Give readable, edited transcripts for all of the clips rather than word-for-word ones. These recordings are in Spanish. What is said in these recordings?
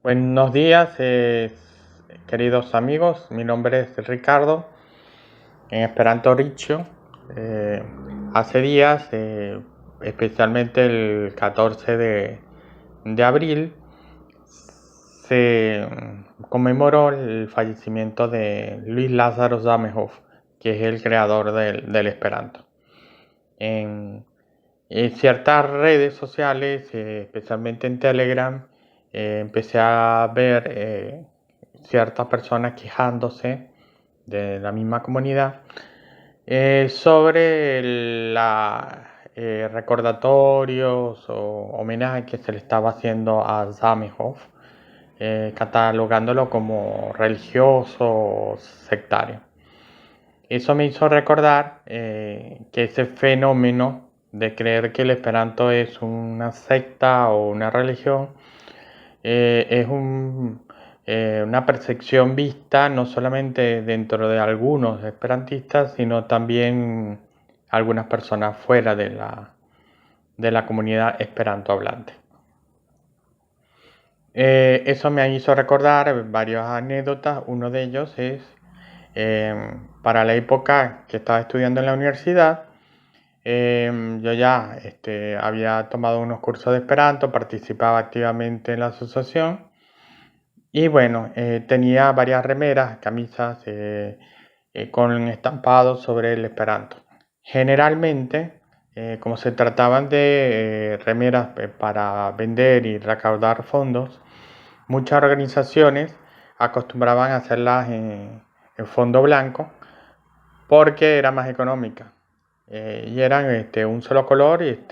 Buenos días, queridos amigos. Mi nombre es Ricardo, en Esperanto Riccio. Hace días, especialmente el 14 de abril, se conmemoró el fallecimiento de Luis Lázaro Zamenhof, que es el creador del Esperanto. En ciertas redes sociales, especialmente en Telegram, empecé a ver ciertas personas quejándose de la misma comunidad sobre recordatorios o homenaje que se le estaba haciendo a Zamenhof, catalogándolo como religioso o sectario. Eso me hizo recordar que ese fenómeno de creer que el Esperanto es una secta o una religión es una percepción vista no solamente dentro de algunos esperantistas, sino también algunas personas fuera de la comunidad esperanto hablante. Eso me hizo recordar varias anécdotas. Uno de ellos es para la época que estaba estudiando en la universidad. Yo ya había tomado unos cursos de Esperanto, participaba activamente en la asociación y bueno, tenía varias remeras, camisas con estampados sobre el Esperanto. Generalmente, como se trataban de remeras para vender y recaudar fondos, muchas organizaciones acostumbraban a hacerlas en fondo blanco porque era más económica. Y eran un solo color, y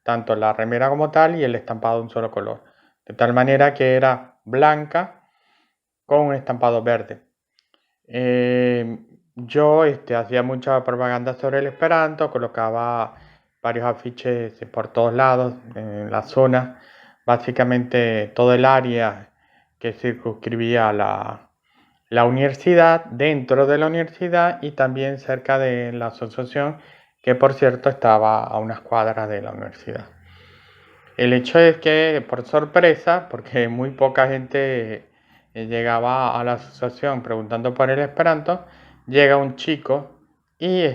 tanto la remera como tal y el estampado un solo color. De tal manera que era blanca con un estampado verde. Yo hacía mucha propaganda sobre el Esperanto, colocaba varios afiches por todos lados en la zona, básicamente todo el área que circunscribía la universidad, dentro de la universidad y también cerca de la asociación, que por cierto estaba a unas cuadras de la universidad. El hecho es que, por sorpresa, porque muy poca gente llegaba a la asociación preguntando por el Esperanto, llega un chico y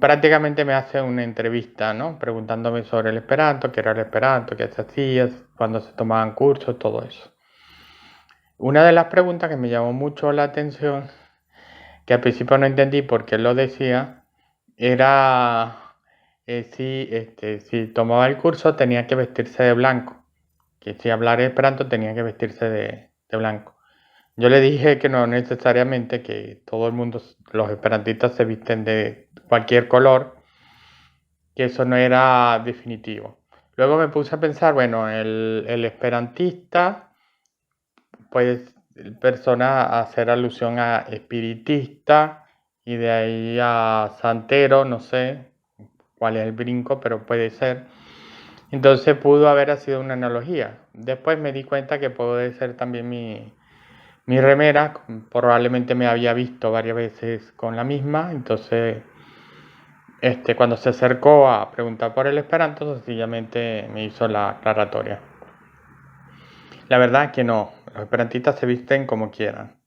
prácticamente me hace una entrevista, ¿no? Preguntándome sobre el Esperanto, qué era el Esperanto, qué se hacía, cuándo se tomaban cursos, todo eso. Una de las preguntas que me llamó mucho la atención, que al principio no entendí por qué lo decía, era si tomaba el curso tenía que vestirse de blanco, que si hablar esperanto tenía que vestirse de blanco. Yo le dije que no necesariamente, que todo el mundo, los esperantistas se visten de cualquier color, que eso no era definitivo. Luego me puse a pensar, bueno, el esperantista puede persona hacer alusión a espiritista y de ahí a santero, no sé cuál es el brinco, pero puede ser. Entonces pudo haber sido una analogía. Después me di cuenta que puede ser también mi remera, probablemente me había visto varias veces con la misma, entonces cuando se acercó a preguntar por el Esperanto, sencillamente me hizo la aclaratoria. La verdad es que no, los esperantistas se visten como quieran.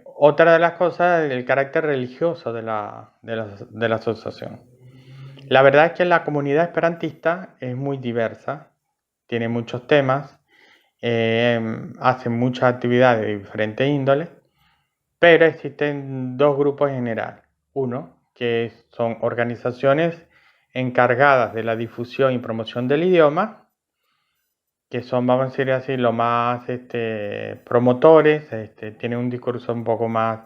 Otra de las cosas es el carácter religioso de la asociación. La verdad es que la comunidad esperantista es muy diversa, tiene muchos temas, hace muchas actividades de diferentes índoles, pero existen dos grupos en general. Uno, que son organizaciones encargadas de la difusión y promoción del idioma, que son, vamos a decir así, los más promotores, tienen un discurso un poco más...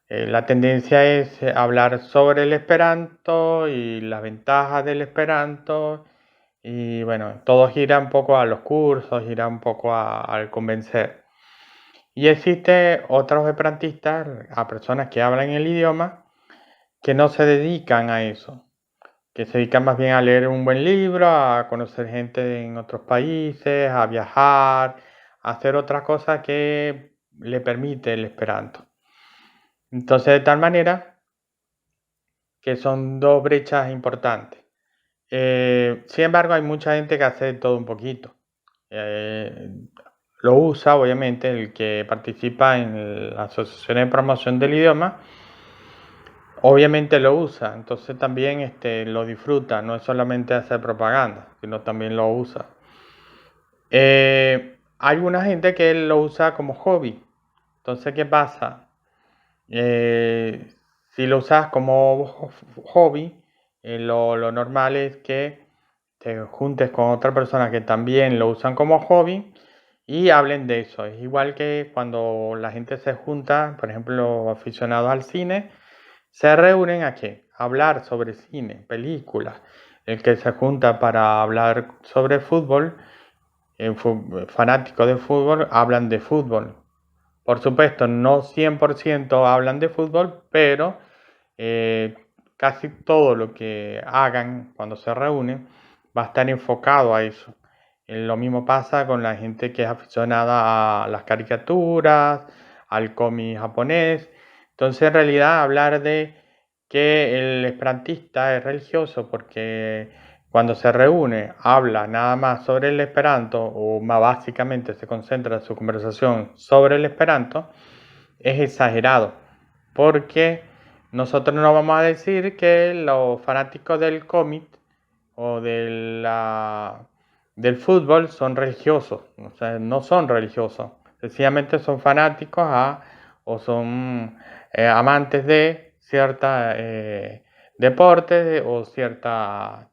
la tendencia es hablar sobre el Esperanto y las ventajas del Esperanto, y bueno, todo gira un poco a los cursos, gira un poco al convencer. Y existe otros esperantistas, a personas que hablan el idioma, que no se dedican a eso, que se dedican más bien a leer un buen libro, a conocer gente en otros países, a viajar, a hacer otras cosas que le permite el Esperanto. Entonces, de tal manera que son dos brechas importantes. Sin embargo, hay mucha gente que hace todo un poquito. Lo usa, obviamente, el que participa en la Asociación de Promoción del Idioma, obviamente lo usa, entonces también lo disfruta, no es solamente hacer propaganda, sino también lo usa. Hay una gente que lo usa como hobby, entonces ¿qué pasa? Si lo usas como hobby, lo normal es que te juntes con otra persona que también lo usan como hobby y hablen de eso. Es igual que cuando la gente se junta, por ejemplo, los aficionados al cine, se reúnen a qué? A hablar sobre cine, películas. El que se junta para hablar sobre fútbol, fanáticos de fútbol, hablan de fútbol. Por supuesto, no 100% hablan de fútbol, pero eh, casi todo lo que hagan cuando se reúnen va a estar enfocado a eso. Lo mismo pasa con la gente que es aficionada a las caricaturas, al cómic japonés. Entonces, en realidad, hablar de que el esperantista es religioso porque cuando se reúne habla nada más sobre el esperanto o más básicamente se concentra su conversación sobre el esperanto, es exagerado porque nosotros no vamos a decir que los fanáticos del cómic o del fútbol son religiosos, o sea, no son religiosos, sencillamente son fanáticos o son amantes de cierta deporte o cierta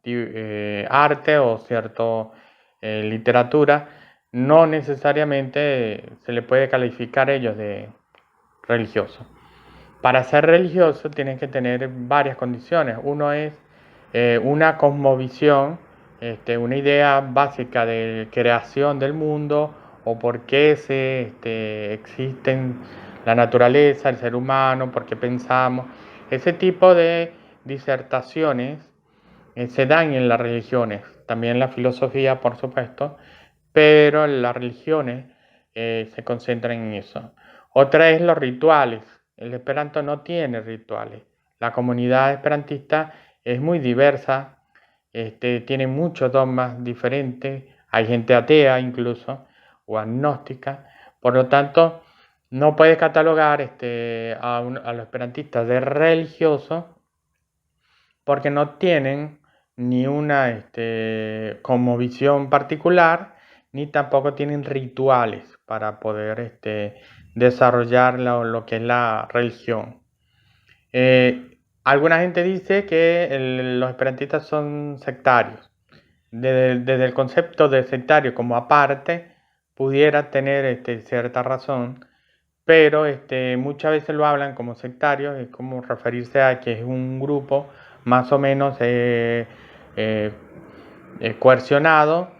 arte o cierta literatura. No necesariamente se le puede calificar a ellos de religiosos. Para ser religioso tienes que tener varias condiciones. Uno es una cosmovisión, una idea básica de creación del mundo o por qué existen la naturaleza, el ser humano, por qué pensamos. Ese tipo de disertaciones se dan en las religiones, también en la filosofía, por supuesto, pero las religiones se concentran en eso. Otra es los rituales. El esperanto no tiene rituales. La comunidad esperantista es muy diversa, tiene muchos dogmas diferentes, hay gente atea incluso, o agnóstica. Por lo tanto, no puedes catalogar a los esperantistas de religiosos porque no tienen ni una cosmovisión particular, ni tampoco tienen rituales para poder desarrollar lo que es la religión. Alguna gente dice que los esperantistas son sectarios. Desde el concepto de sectario como aparte, pudiera tener cierta razón, pero muchas veces lo hablan como sectarios, es como referirse a que es un grupo más o menos coercionado,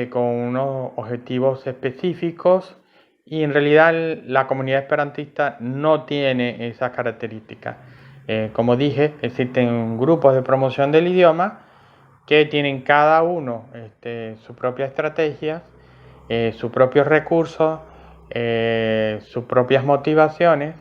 con unos objetivos específicos, y en realidad la comunidad esperantista no tiene esas características. Como dije, existen grupos de promoción del idioma que tienen cada uno su propia estrategia, sus propios recursos, sus propias motivaciones,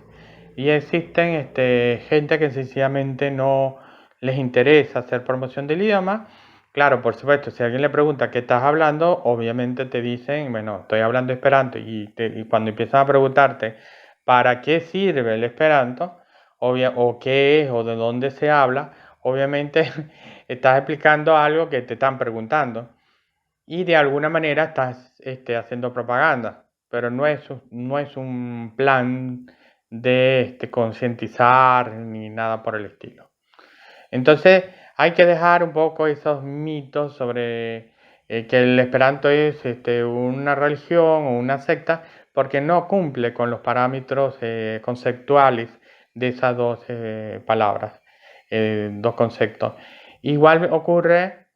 y existen gente que sencillamente no les interesa hacer promoción del idioma. Claro, por supuesto, si alguien le pregunta qué estás hablando, obviamente te dicen, bueno, estoy hablando esperanto, y cuando empiezan a preguntarte para qué sirve el esperanto, o qué es, o de dónde se habla, obviamente estás explicando algo que te están preguntando y de alguna manera estás haciendo propaganda, pero no es un plan de concientizar ni nada por el estilo. Entonces hay que dejar un poco esos mitos sobre que el esperanto es una religión o una secta, porque no cumple con los parámetros conceptuales de esas dos palabras, dos conceptos. Igual ocurre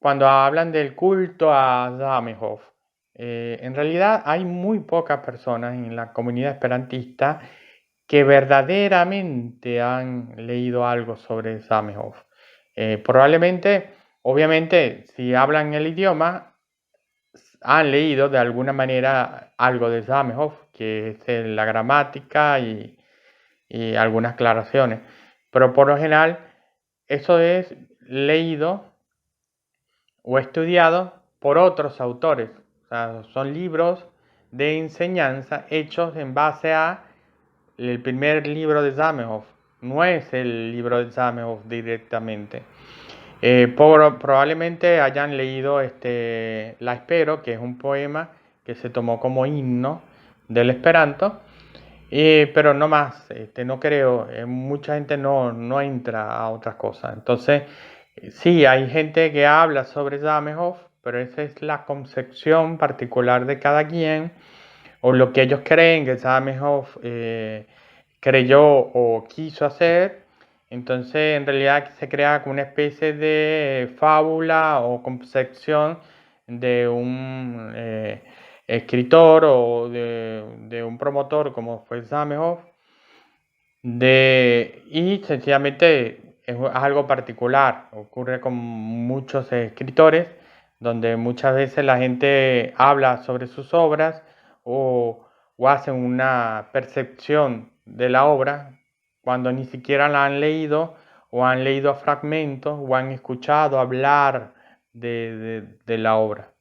cuando hablan del culto a Zamenhof. En realidad hay muy pocas personas en la comunidad esperantista que verdaderamente han leído algo sobre Zamenhof. Probablemente, obviamente, si hablan el idioma, han leído de alguna manera algo de Zamenhof, que es la gramática y algunas aclaraciones. Pero por lo general, eso es leído o estudiados por otros autores. O sea, son libros de enseñanza hechos en base a el primer libro de Zamenhof. No es el libro de Zamenhof directamente. Probablemente hayan leído La Espero, que es un poema que se tomó como himno del Esperanto, pero no más, no creo, mucha gente no entra a otras cosas. Entonces, sí, hay gente que habla sobre Zamenhof, pero esa es la concepción particular de cada quien, o lo que ellos creen que Zamenhof creyó o quiso hacer. Entonces, en realidad se crea como una especie de fábula o concepción de un escritor o de un promotor como fue Zamenhof, y sencillamente es algo particular. Ocurre con muchos escritores, donde muchas veces la gente habla sobre sus obras o hacen una percepción de la obra cuando ni siquiera la han leído, o han leído fragmentos o han escuchado hablar de la obra.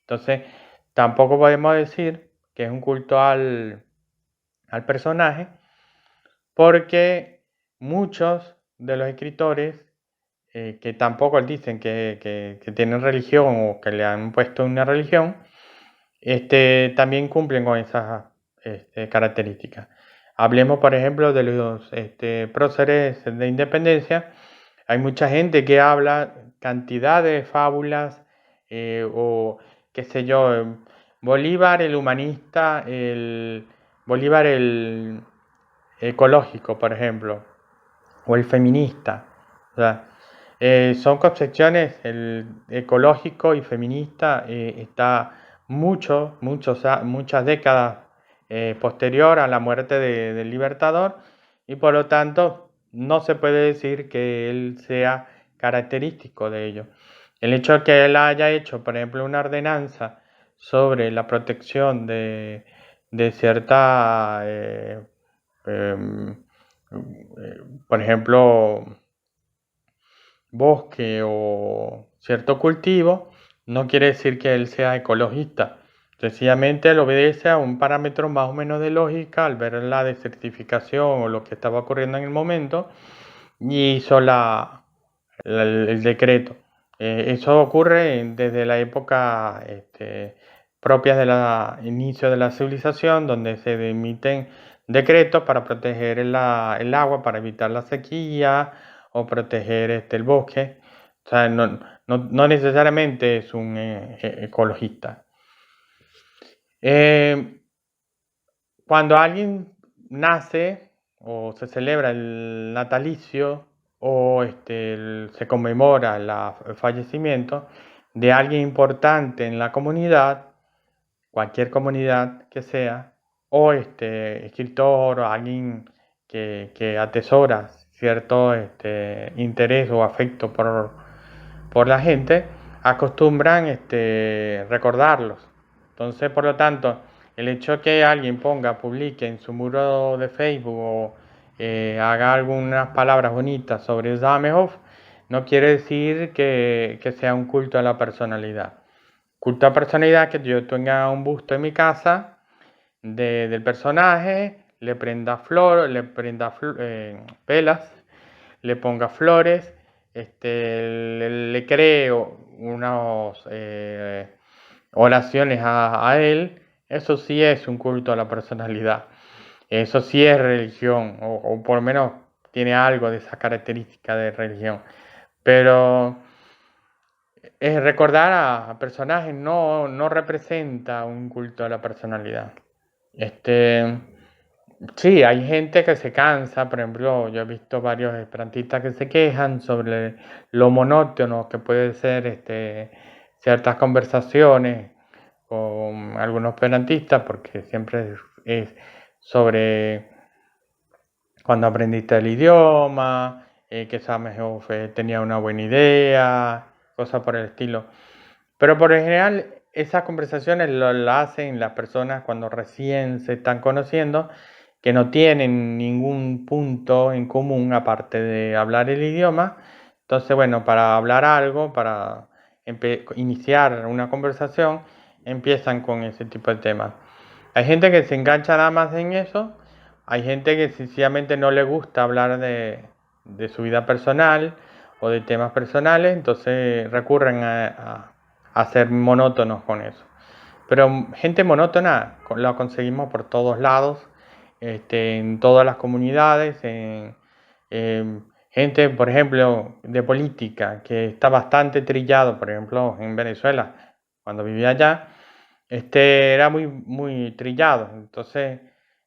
Entonces, tampoco podemos decir que es un culto al personaje, porque muchos de los escritores que tampoco dicen que tienen religión o que le han puesto una religión, también cumplen con esas características. Hablemos, por ejemplo, de los próceres de independencia. Hay mucha gente que habla cantidad de fábulas, o qué sé yo, Bolívar el humanista, Bolívar el ecológico, por ejemplo, o el feminista. O sea, son concepciones, el ecológico y feminista está muchas décadas posterior a la muerte del Libertador, y por lo tanto no se puede decir que él sea característico de ello. El hecho de que él haya hecho, por ejemplo, una ordenanza sobre la protección de cierta, em, por ejemplo, bosque o cierto cultivo, no quiere decir que él sea ecologista. Sencillamente él obedece a un parámetro más o menos de lógica al ver la desertificación o lo que estaba ocurriendo en el momento, y hizo el decreto. Eso ocurre desde la época propia del inicio de la civilización, donde se emiten decretos para proteger el agua, para evitar la sequía o proteger el bosque. O sea, no necesariamente es un ecologista. Cuando alguien nace o se celebra el natalicio, o se conmemora el fallecimiento de alguien importante en la comunidad, cualquier comunidad que sea, o escritor o alguien que atesora cierto interés o afecto por la gente, acostumbran recordarlos. Entonces, por lo tanto, el hecho de que alguien publique en su muro de Facebook o haga algunas palabras bonitas sobre Zamenhof, no quiere decir que sea un culto a la personalidad. Culto a personalidad que yo tenga un busto en mi casa del personaje, le prenda velas, le ponga flores, le creo unas oraciones a él. Eso sí es un culto a la personalidad. Eso sí es religión, o por lo menos tiene algo de esa característica de religión. Pero recordar a personajes no representa un culto a la personalidad. Sí, hay gente que se cansa. Por ejemplo, yo he visto varios esperantistas que se quejan sobre lo monótono que puede ser ciertas conversaciones con algunos esperantistas, porque siempre es sobre cuando aprendiste el idioma, que Zamenhof tenía una buena idea, cosas por el estilo. Pero por lo general, esas conversaciones lo hacen las personas cuando recién se están conociendo, que no tienen ningún punto en común aparte de hablar el idioma. Entonces, bueno, para hablar algo, para iniciar una conversación, empiezan con ese tipo de temas. Hay gente que se engancha nada más en eso, hay gente que sencillamente no le gusta hablar de su vida personal o de temas personales, entonces recurren a ser monótonos con eso. Pero gente monótona la conseguimos por todos lados, en todas las comunidades, gente, por ejemplo, de política, que está bastante trillado, por ejemplo, en Venezuela, cuando vivía allá, era muy, muy trillado. Entonces,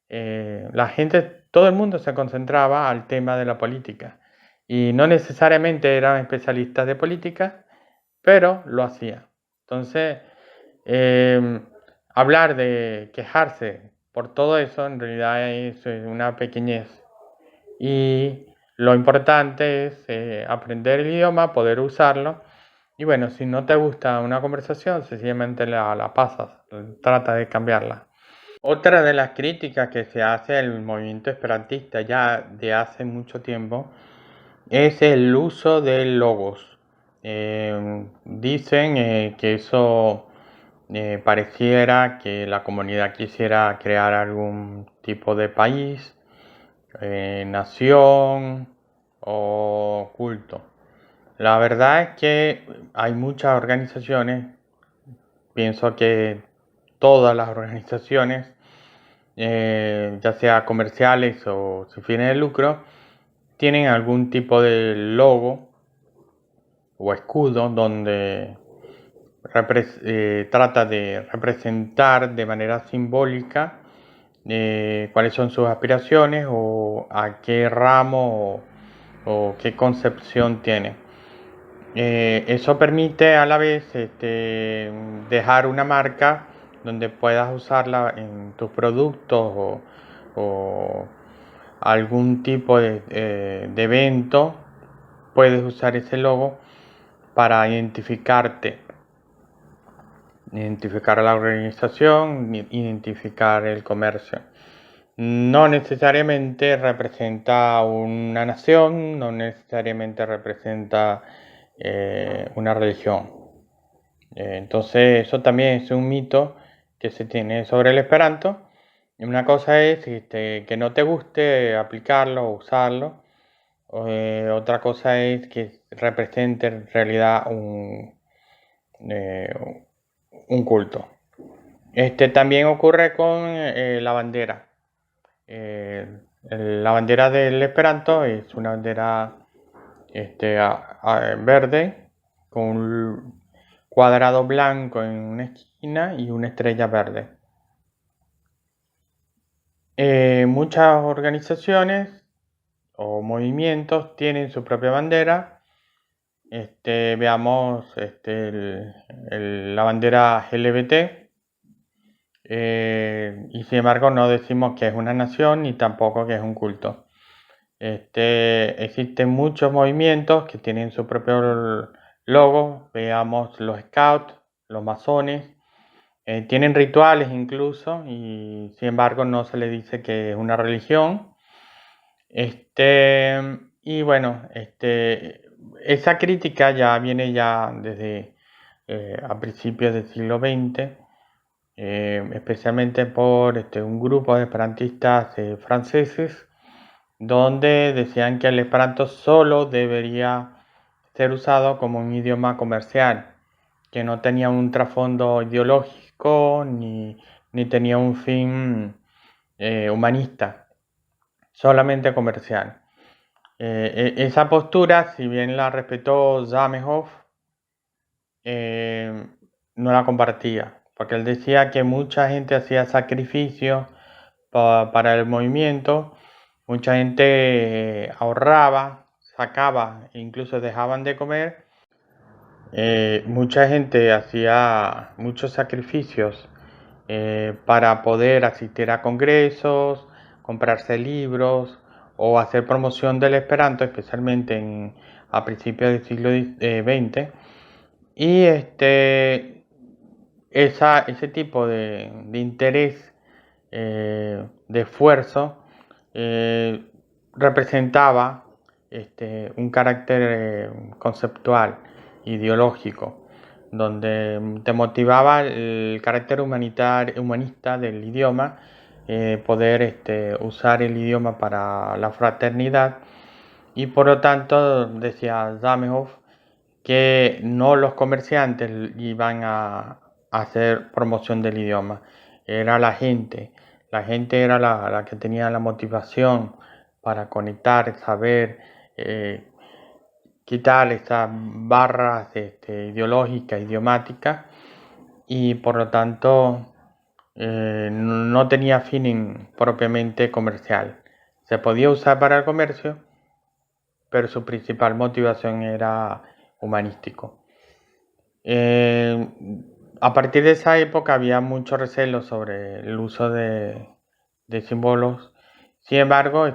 la gente, todo el mundo se concentraba al tema de la política. Y no necesariamente eran especialistas de política, pero lo hacían. Entonces, hablar de quejarse por todo eso en realidad es una pequeñez. Y lo importante es aprender el idioma, poder usarlo. Y bueno, si no te gusta una conversación, sencillamente la pasas, trata de cambiarla. Otra de las críticas que se hace al movimiento esperantista ya de hace mucho tiempo es el uso de logos. Dicen que eso pareciera que la comunidad quisiera crear algún tipo de país, nación o culto. La verdad es que hay muchas organizaciones, pienso que todas las organizaciones, ya sea comerciales o sin fines de lucro, tienen algún tipo de logo o escudo donde trata de representar de manera simbólica cuáles son sus aspiraciones o a qué ramo o qué concepción tiene. Eso permite a la vez dejar una marca donde puedas usarla en tus productos o algún tipo de evento. Puedes usar ese logo para identificarte, identificar a la organización, identificar el comercio. No necesariamente representa una nación, no necesariamente representa una religión. Entonces eso también es un mito que se tiene sobre el Esperanto. Una cosa es que no te guste aplicarlo o usarlo. Otra cosa es que represente en realidad eh, un culto. También ocurre con la bandera. La bandera del Esperanto es una bandera verde con un cuadrado blanco en una esquina y una estrella verde. Muchas organizaciones o movimientos tienen su propia bandera. Veamos la bandera LGBT. Y sin embargo no decimos que es una nación ni tampoco que es un culto. Existen muchos movimientos que tienen su propio logo. Veamos los scouts, los masones. Tienen rituales incluso y sin embargo no se le dice que es una religión. Y bueno, esa crítica ya viene ya desde a principios del siglo XX, especialmente por un grupo de esperantistas franceses, donde decían que el esperanto solo debería ser usado como un idioma comercial, que no tenía un trasfondo ideológico ni tenía un fin humanista, solamente comercial. Esa postura, si bien la respetó Zamenhof, no la compartía, porque él decía que mucha gente hacía sacrificios para el movimiento, mucha gente ahorraba, sacaba, incluso dejaban de comer. Mucha gente hacía muchos sacrificios para poder asistir a congresos, comprarse libros o hacer promoción del Esperanto, especialmente a principios del siglo XX. Y ese tipo de interés, de esfuerzo, representaba un carácter conceptual, ideológico. donde te motivaba el carácter humanista del idioma, poder usar el idioma para la fraternidad, y por lo tanto decía Zamenhof que no los comerciantes iban a hacer promoción del idioma, era la gente. La gente era la que tenía la motivación para conectar, saber, quitar esas barras ideológicas, idiomáticas, y por lo tanto no tenía fin propiamente comercial. Se podía usar para el comercio, pero su principal motivación era humanístico. A partir de esa época había mucho recelo sobre el uso de símbolos. Sin embargo,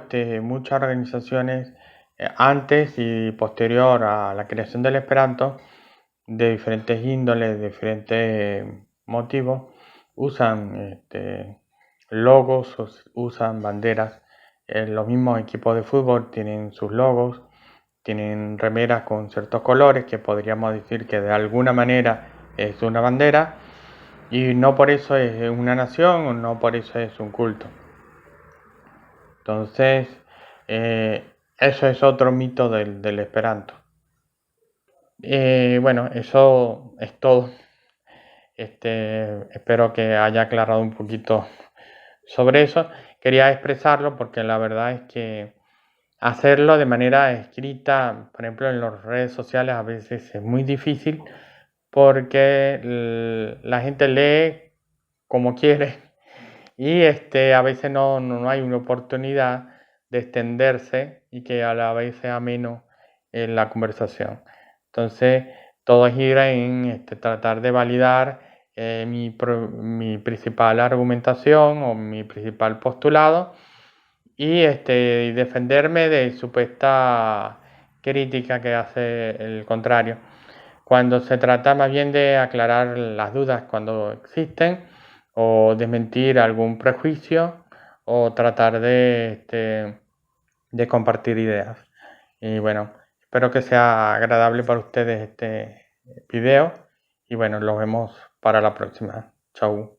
muchas organizaciones antes y posterior a la creación del Esperanto, de diferentes índoles, de diferentes motivos, usan logos, usan banderas. Los mismos equipos de fútbol tienen sus logos, tienen remeras con ciertos colores que podríamos decir que de alguna manera es una bandera, y no por eso es una nación, o no por eso es un culto. Entonces, eso es otro mito del Esperanto. Bueno, eso es todo. Espero que haya aclarado un poquito sobre eso. Quería expresarlo porque la verdad es que hacerlo de manera escrita, por ejemplo, en las redes sociales a veces es muy difícil porque la gente lee como quiere, y a veces no hay una oportunidad de extenderse y que a la vez sea ameno en la conversación. Entonces, todo gira en tratar de validar mi principal argumentación o mi principal postulado, y defenderme de supuesta crítica que hace el contrario, cuando se trata más bien de aclarar las dudas cuando existen, o desmentir algún prejuicio, o tratar de compartir ideas. Y bueno, espero que sea agradable para ustedes este video, y bueno, los vemos para la próxima. Chau.